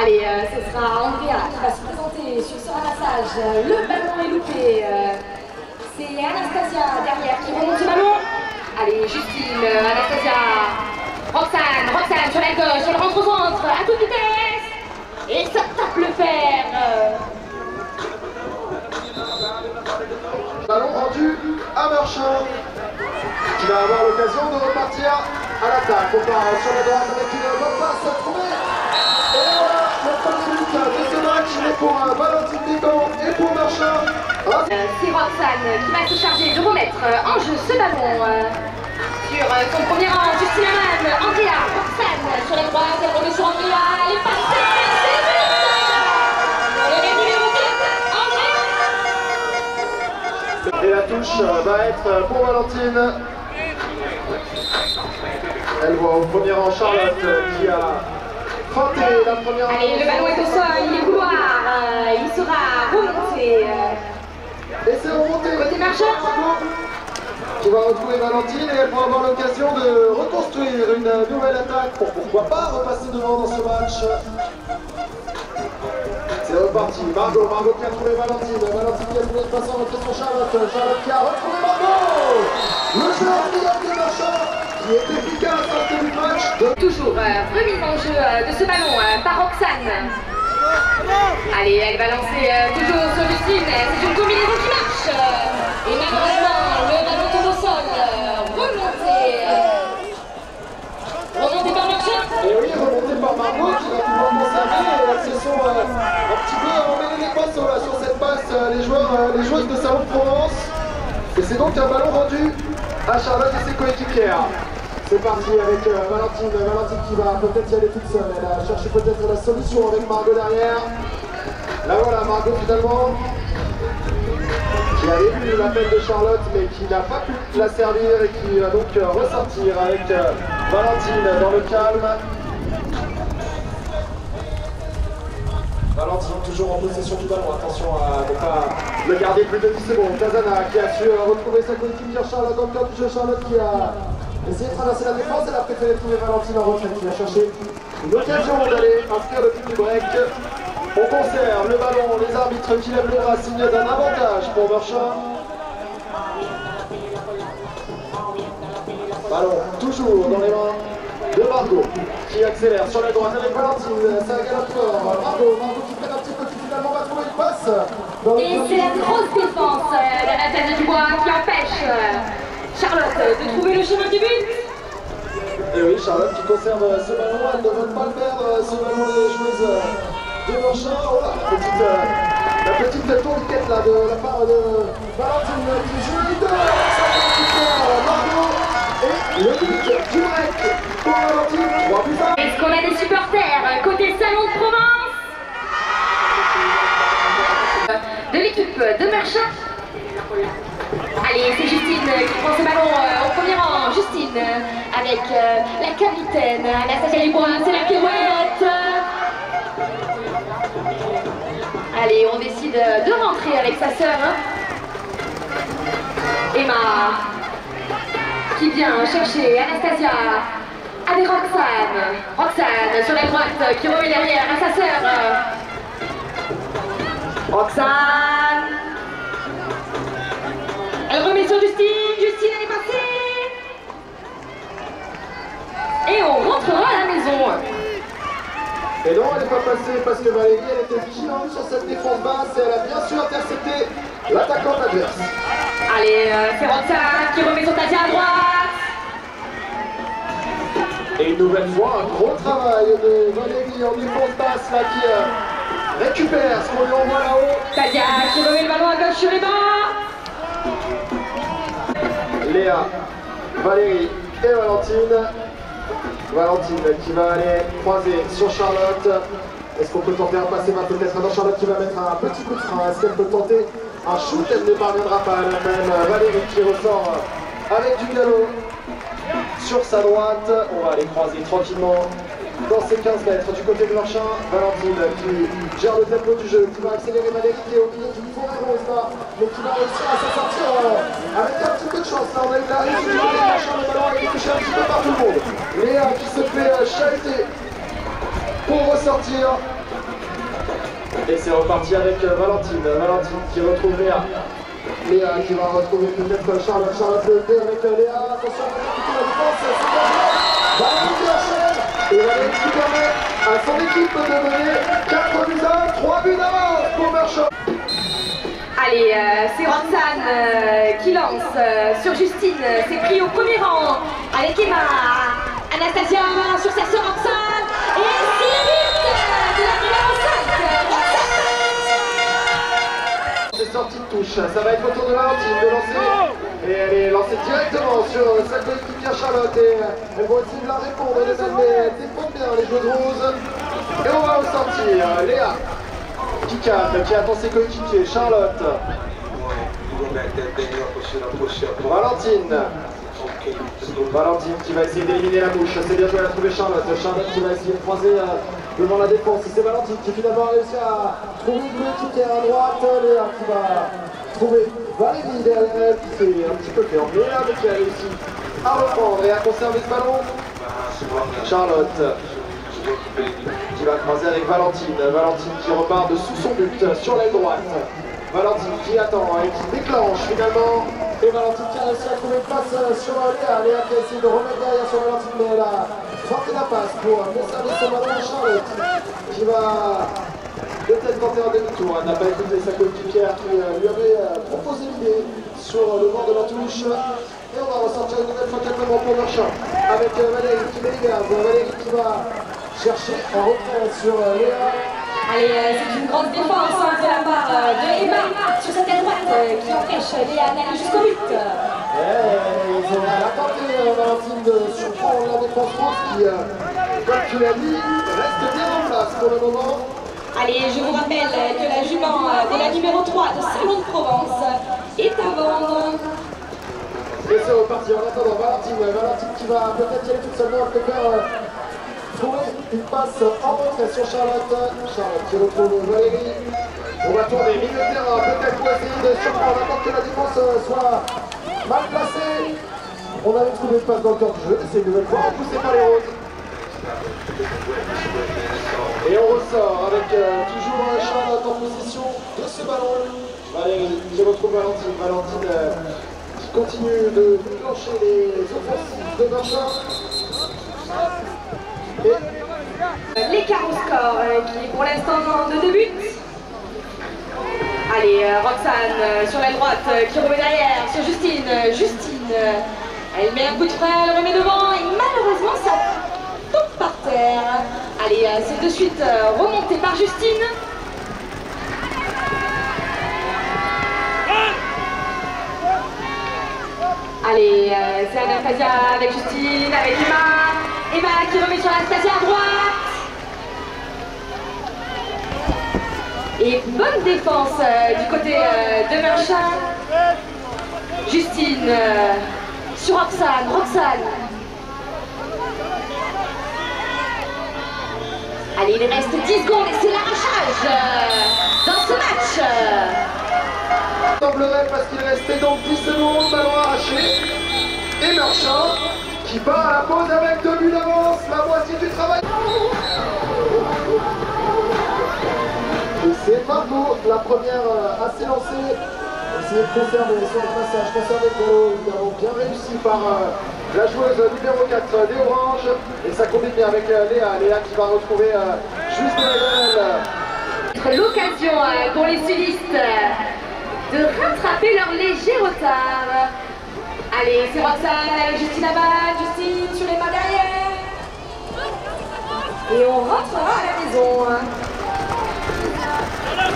Allez, ce sera Andrea qui va se présenter sur ce ramassage. Le ballon est loupé. C'est Anastasia derrière qui remonte le ballon. Allez, Justine, Anastasia, Roxane sur la gauche, elle rentre au centre à toute vitesse. Et ça tape le fer. Ballon rendu à Marchand, qui va avoir l'occasion de repartir à l'attaque. On part sur la droite avec une bonne passe trouvée. Et voilà, le premier but de ce match est pour Valentine Descamps et pour Marchand. C'est Roxane qui va se charger de remettre en jeu ce ballon. Sur son premier rang, Justine Amann, Andrea, Roxane sur la droite, elle remet sur Andrea, elle est passée, c'est but. Le numéro 4, Andrea. Et la touche va être pour Valentine. Elle voit au premier rang Charlotte qui a frotté la première. Allez, le ballon est au sol, il est couloir, il sera remonté. Et c'est remonté. Côté Marchand. Qui va retrouver Valentine et elle va avoir l'occasion de reconstruire une nouvelle attaque pour pourquoi pas repasser devant dans ce match. C'est reparti, Margot qui a trouvé Valentine qui a trouvé de passer en retrait sur Charlotte qui a retrouvé Margot. Le joueur de Marchand qui est efficace dans ce début de match. Toujours remise en jeu de ce ballon par Roxane. Allez, elle va lancer toujours sur Justine, c'est une combinaison qui marche. Et malheureusement, le ballon tombe au sol, remonté par Marchand. Et oui, remonté par Margot qui va pouvoir conserver. Elles se sont un petit peu emmêlées les pinceaux là, sur cette passe, les joueuses de Salon de Provence. Et c'est donc un ballon rendu à Charlotte et ses coéquipières. C'est parti avec Valentine qui va peut-être y aller toute seule. Elle a cherché peut-être la solution avec Margot derrière. Là voilà, Margot finalement, qui avait vu l'appel de Charlotte mais qui n'a pas pu la servir et qui va donc ressortir avec Valentine dans le calme. Valentine toujours en possession du ballon, attention à ne pas le garder plus de 10 secondes. Kazana qui a su retrouver sa coéquipière Charlotte dans le cœur du jeu. Charlotte qui a essayé de traverser la défense, elle a préféré trouver Valentine en retraite qui a cherché une occasion d'aller inscrire le but du break. On conserve le ballon, les arbitres qui lèvent le bras signent d'un avantage pour Marchand. Ballon toujours dans les mains de Margot qui accélère sur la droite avec Valentine, ça galope fort. Margot qui freine un petit peu, qui finalement va trouver une passe. Et c'est la grosse défense d'Anastasia Dubois qui empêche Charlotte de trouver le chemin du but. Et oui, Charlotte qui conserve ce ballon, elle ne veut pas le perdre, ce ballon des joueuses de Marchand. Voilà, la petite tourniquette là de la part de Valentine qui joue les deux. Margot et le but du break pour Valentine. 3 buts. Est-ce qu'on a des supporters côté Salon de Provence de l'équipe de Marchand? Allez, c'est Justine qui prend ce ballon au premier rang. Justine avec la capitaine Anastasia Dubois, c'est la pirouette. Allez, on décide de rentrer avec sa sœur Emma qui vient chercher Anastasia avec Roxane sur la droite qui remet derrière à sa sœur. Roxane. Elle remet sur Justine, elle est passée. Et on rentrera à la maison. Et non, elle n'est pas passée parce que Valérie, elle était vigilante sur cette défense basse et elle a bien sûr intercepté l'attaquant adverse. Allez, c'est Roxane qui remet son Tadia à droite. Et une nouvelle fois, un gros travail de Valérie en défense basse là qui récupère ce qu'on lui envoie là-haut. Tadia qui remet le ballon à gauche sur les bancs. Léa, Valérie et Valentine. Valentine qui va aller croiser sur Charlotte. Est-ce qu'on peut tenter un passé peut-être dans Charlotte qui va mettre un petit coup de frein. Est-ce qu'elle peut tenter un shoot? Elle ne parviendra pas elle-même. Valérie qui ressort avec du galop sur sa droite. On va aller croiser tranquillement dans ces 15 mètres du côté de Marchand. Valentine qui gère le tempo du jeu, qui va accélérer. Valérie qui est au milieu d'une forêt rose là, mais qui va réussir à s'en sortir avec un petit peu de chance. Là, on a eu la réussite du côté de Marchand, le ballon a été touché un petit peu par tout le monde. Léa qui se fait chahuter pour ressortir. Et c'est reparti avec Valentine. Valentine qui retrouve Léa. Léa qui va retrouver peut-être Charlotte. Charlotte le 2 avec Léa. Attention, on va écouter la défense. C'est bien joué. Valérie qui enchaîne. Et Valérie qui permet à son équipe de mener 4 buts à 1, 3 buts d'avance pour Merchant. Allez, c'est Roxane qui lance sur Justine. C'est pris au premier rang avec Emma. Anastasia sur sa sœur Roxane. Et c'est le but de la numéro 5. C'est sorti de touche. Ça va être au tour de Valentine de lancer. Et elle est lancée directement sur sa coéquipière Charlotte. Et elle va essayer de la répondre. Les Allemands défendent bien les joueuses roses. Et on va au sortir. Léa qui calme, qui attend ses coéquipiers. Charlotte. Valentine. Valentine qui va essayer d'éliminer la mouche. C'est bien joué, elle a trouvé Charlotte. Charlotte qui va essayer de croiser devant la défense. C'est Valentine qui finalement a réussi à trouver une coéquipière à droite. Léa qui va trouver Valérie derrière elle qui s'est un petit peu fait emmener mais qui a réussi à reprendre et à conserver ce ballon. Charlotte qui va croiser avec Valentine. Valentine qui repart de sous son but sur l'aile droite. Valentine qui attend et qui déclenche finalement. Et Valentine qui a réussi à trouver une passe sur Léa. Léa qui a essayé de remettre derrière sur Valentine, mais elle a frappé la passe pour conserver son ballon. Charlotte qui va peut-être tenter un demi-tour. Elle n'a pas écouté sa coéquipière qui lui avait proposé l'idée sur le bord de la touche. Et on va ressortir une nouvelle fois calmement pour Merchant avec Valérie qui délibère. Valérie qui va chercher un retrait sur Léa. Allez, c'est une grande défense de la part de Emma sur cette aile droite qui empêche Léa d'aller jusqu'au but. Ils ont tenté Valentine de surprendre la défense rose qui, comme tu l'as dit, reste bien en place pour le moment. Allez, je vous rappelle que la jument de la numéro 3 de Salon de Provence est à vendre. Et c'est reparti en attendant Valentine. Valentine qui va peut-être y aller toute seule, elle peut faire trouver une passe en retrait sur Charlotte. Charlotte qui retrouve Valérie. On va tourner milieu de terrain, peut-être pour essayer de surprendre avant que la défense soit mal placée. On avait trouvé une passe dans le corps du jeu, c'est une nouvelle fois repoussé par les roses. Et on ressort avec toujours Charlotte en position de ce ballon. Valérie qui retrouve Valentine. Valentine qui continue de déclencher les offensives de Merchant. L'écart au score qui est pour l'instant de 2 buts. Allez, Roxane sur l'aile droite qui remet derrière sur Justine. Justine, elle met un coup de frein, elle remet devant et malheureusement ça tombe par terre. Allez, c'est de suite remonté par Justine. Allez, c'est Anastasia avec Justine, avec Emma. Emma qui remet sur Anastasia à droite. Et bonne défense du côté de Merchant. Justine sur Roxane. Roxane. Allez, il reste 10 secondes et c'est l'arrachage dans ce match. Il semblerait parce qu'il restait donc 10 secondes, ballon arraché. Et Merchant qui part à la pause avec 2 buts d'avance, la moitié du travail. Et c'est Margot, la première à s'élancer. Essayer de conserver son passage, conserver le ballon, évidemment bien réussi par la joueuse numéro 4 des Oranges. Et ça combine bien avec Léa. Léa qui va retrouver juste derrière elle. L'occasion pour les sudistes de rattraper leur léger retard. Allez, c'est Roxane avec Justine Abad. Justine sur les mains derrière. Et on rentrera à la maison.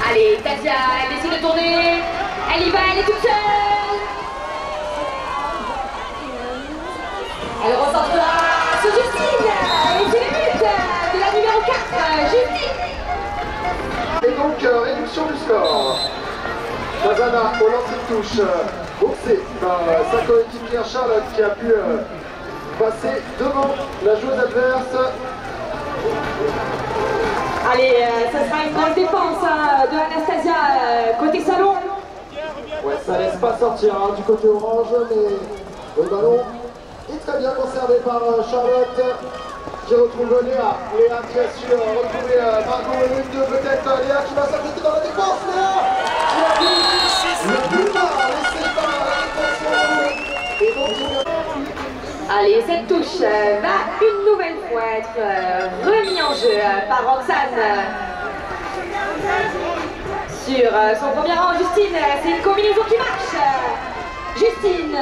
Allez, Tasia, elle décide de tourner. Elle y va, elle est toute seule. Elle recentrera sur Justine. Et c'est le but de la numéro 4, Justine. Et donc, réduction du score. Shazana au lancer de touche, boxé par sa coéquipière Charlotte qui a pu passer devant la joueuse adverse. Allez, ça sera une grande défense de Anastasia côté salon. Ouais, ça laisse pas sortir du côté orange, mais le ballon est très bien conservé par Charlotte. qui retrouve Léa. Léa qui a su retrouver Margot et une deux peut-être. Léa qui va s'ajouter dans la défense. Léa qui a vu le plus bas, laissé par la défense. Et donc Allez, cette touche va une nouvelle fois être remise en jeu par Roxane. Sur son premier rang, Justine, c'est une combinaison qui marche. Justine,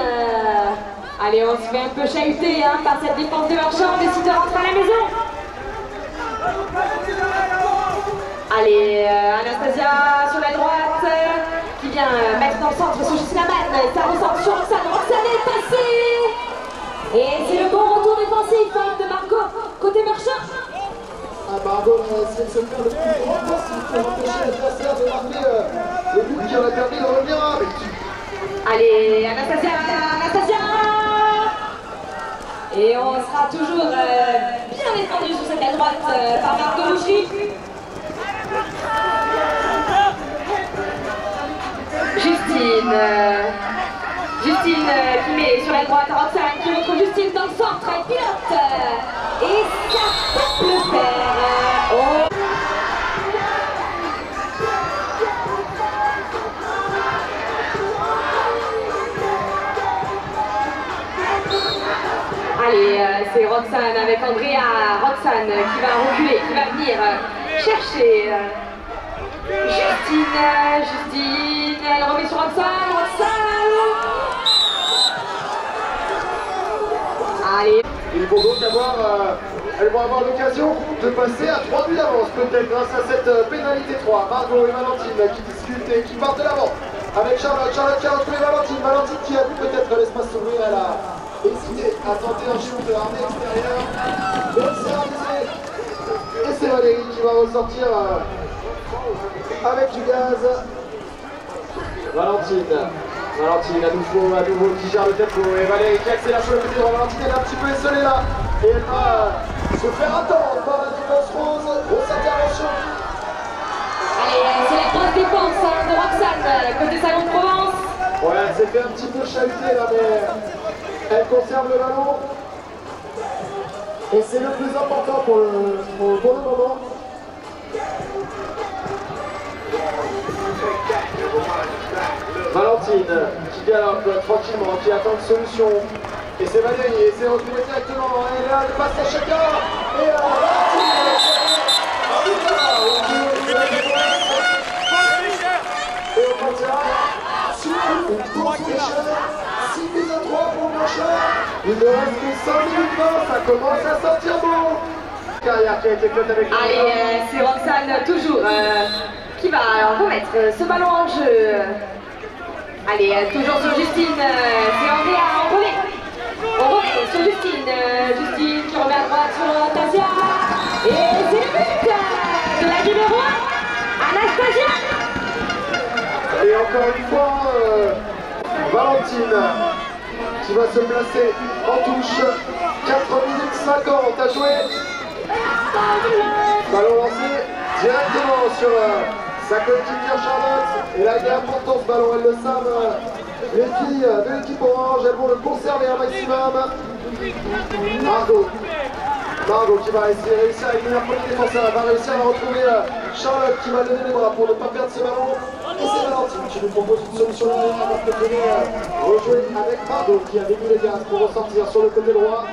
allez, on se fait un peu chahuter par cette défense de Marchand, décide de rentrer à la maison. Allez, Anastasia sur la droite, qui vient mettre dans le centre sur Justine Aman. Ça ressort sur Roxane, Roxane est passée. Et c'est le bon retour défensif de Margot, côté Marchand. Margot essaie de se faire le plus grand possible pour empêcher l'adversaire de marquer le but qui en a permis de revenir avec. Allez, Anastasia, Anastasia. Et on sera toujours bien défendu sur cette aile droite par Margot Boucherie. Justine. Justine qui met sur la droite Roxane qui retrouve Justine dans le centre, elle pilote et ça tape le fer. Oh. Allez, c'est Roxane avec Andrea. Roxane qui va reculer, qui va venir chercher Justine. Justine, elle remet sur Roxane. Roxane. Allez. Ils vont donc avoir, elles vont avoir l'occasion de passer à 3 buts d'avance, peut-être grâce à cette pénalité 3. Margot et Valentine qui discutent et qui partent de l'avant avec Charlotte. Charlotte qui a retrouvé Valentine. Valentine qui a vu peut-être l'espace s'ouvrir. Elle a hésité à tenter un shoot armé extérieur. Mais c'est réalisé. Et c'est Valérie qui va ressortir avec du gaz. Valentine à nouveau qui gère le tempo et Valérie qui accélère sur le côté droit. Valentine est un petit peu esselée là et elle va se faire attendre par la défense rose. Grosse intervention. Allez, c'est la grosse défense de Roxane côté Salon de Provence. Ouais, elle s'est fait un petit peu chahuter là, mais elle conserve le ballon et c'est le plus important pour le moment. Valentine qui galope tranquillement, qui attend une solution. Et c'est Valérie, et c'est retrouvé directement. Et là, elle passe à chacun. Et Valentine et au maintien, sur une course fraîcheur, 6 buts à 3 pour Blanchard. Il ne reste que 5 minutes 20, ça commence à sortir bon. Carrière qui a été faite avec. Allez, c'est Roxane toujours qui va remettre ce ballon en jeu. Allez, toujours sur Justine, c'est Andrea, on remet sur Justine, Justine qui remet à droite sur Anastasia, et c'est le but de la numéro 1, Anastasia. Et encore une fois, Valentine qui va se placer en touche, 4 minutes 50 à jouer. Ballon lancé directement sur sa coéquipière Charlotte. Et là il est important ce ballon, elles le savent. Les filles de l'équipe orange, elles vont le conserver un maximum. Margot qui va essayer de réussir avec le premier défenseur, elle va réussir à retrouver Charlotte qui va lever les bras pour ne pas perdre ce ballon. Et c'est Valentine qui nous propose une solution linéaire avant de venir rejouer avec Margot qui a débuté les gaz pour ressortir sur le côté droit.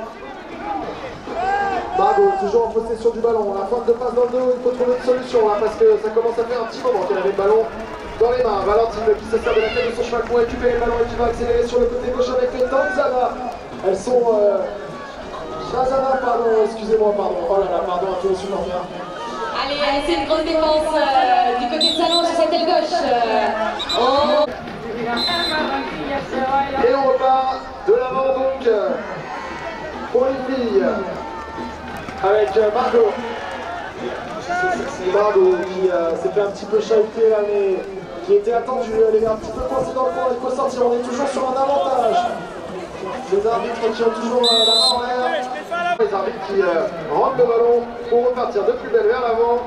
Margot toujours en possession du ballon, la faute de passe dans le dos, il faut trouver une solution là parce que ça commence à faire un petit moment qu'elle avait le ballon dans les mains. Valentine qui se sert de la tête de son cheval pour récupérer le ballon et qui va accélérer sur le côté gauche avec les Tanzana. Elles sont... Shazana, pardon, excusez-moi, pardon. Oh là là, pardon à tous les supporters. Allez, c'est une grosse défense du côté de Salon sur cette aile gauche. Oh. Et on repart de l'avant donc pour les filles avec Margot. Margot qui s'est fait un petit peu chahuter là, mais qui était attendue. Elle est un petit peu coincée dans le coin, il faut sortir. On est toujours sur un avantage. Les arbitres qui ont toujours la main en l'air. Les arbitres qui rendent le ballon pour repartir de plus belle vers l'avant.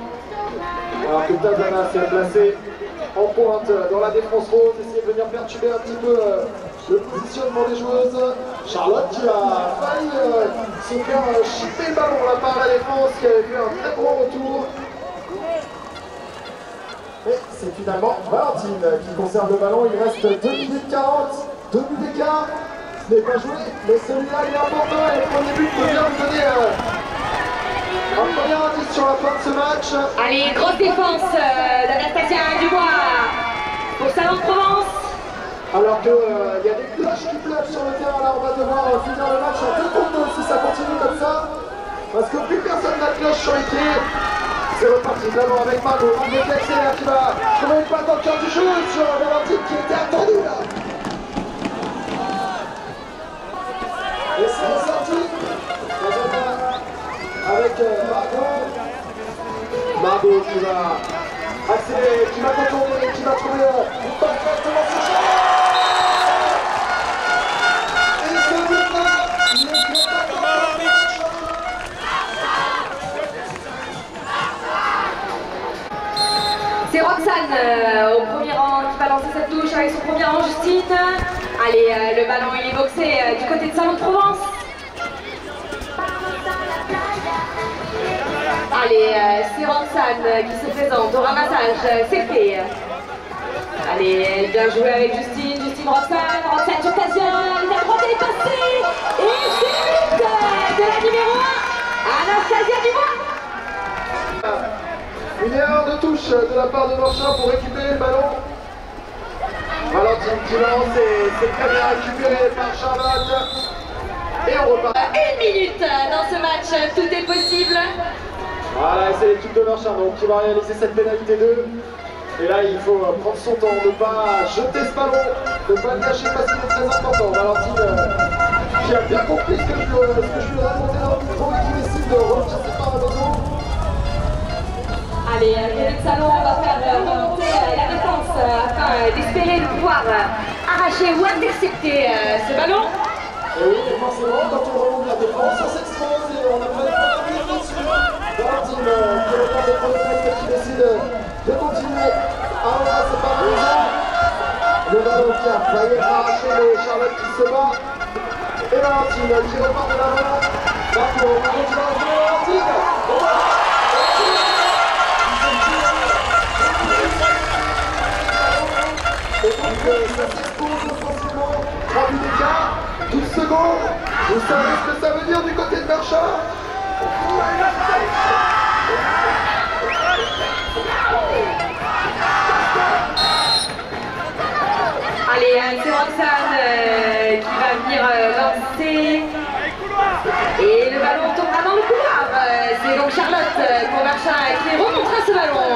Alors que Tanzana s'est placé en pointe dans la défense rose, essayer de venir perturber un petit peu le positionnement des joueuses. Charlotte qui a failli se faire chipper le ballon là par la défense, qui avait fait un très gros retour. Et c'est finalement Valentine qui conserve le ballon. Il reste 2 minutes 40, 2 buts d'écart. Ce n'est pas joué, mais celui-là il est important. Et le premier but peut bien vous donner un premier indice sur la fin de ce match. Allez, grosse défense d'Anastasia Dubois pour Salon-de-Provence. Alors qu'il y a des cloches qui pleuvent sur le terrain. Là, on va devoir finir le match en 2 contre 2 si ça continue comme ça. Parce que plus personne n'a de cloche sur les pieds. C'est reparti de l'avant avec Margot. Margot qui accélère, qui va trouver une passe dans le cœur du jeu sur Valentine qui était attendue là. Et c'est ressorti. Avec Margot. Margot qui va accélérer, qui va contourner, qui va trouver une passe directement sur Charlotte. Et ce but-là, il est C'est Roxane au premier rang qui va lancer cette touche avec son premier rang Justine. Allez, le ballon il est boxé du côté de Salon-de-Provence. Allez, c'est Roxane qui se présente au ramassage, c'est fait. Allez, bien joué avec Justine, Roxane sur Tasia, la droite elle est passée. Et c'est but de la numéro 1, Anastasia Dubois. Une erreur de touche de la part de Marchand pour récupérer le ballon. Valentine qui lance et c'est très bien récupéré par Charlotte. Et on repart. 1 minute dans ce match, tout est possible. Voilà, et c'est l'équipe de Marchand qui va réaliser cette pénalité 2. Et là, il faut prendre son temps, ne pas jeter ce ballon, ne pas le gâcher parce qu'il est très important. Valentine qui a bien compris ce que je lui ai raconté dans le micro et qui décide de rechercher par la maison. Allez, Eric Salon va faire remonter la défense afin d'espérer de pouvoir arracher ou intercepter ce ballon. Et oui, forcément, quand on remonte la défense, on s'expose et on a pas de venir dessus. Valentine, qui est le temps des chronomètres, qui décide de continuer à embrasser par la maison. Le ballon qui a failli arracher le Charlotte qui se bat. Et Valentine qui repart de l'avant. Marco, on continue à jouer Valentine. Et donc ça s'expose offensivement, 3 buts d'écart, 12 secondes. Vous savez ce que ça veut dire du côté de Marchand? Allez, c'est Roxane qui va venir lancer. Et le ballon tombera dans le couloir. C'est donc Charlotte pour Marchand qui remontera ce ballon.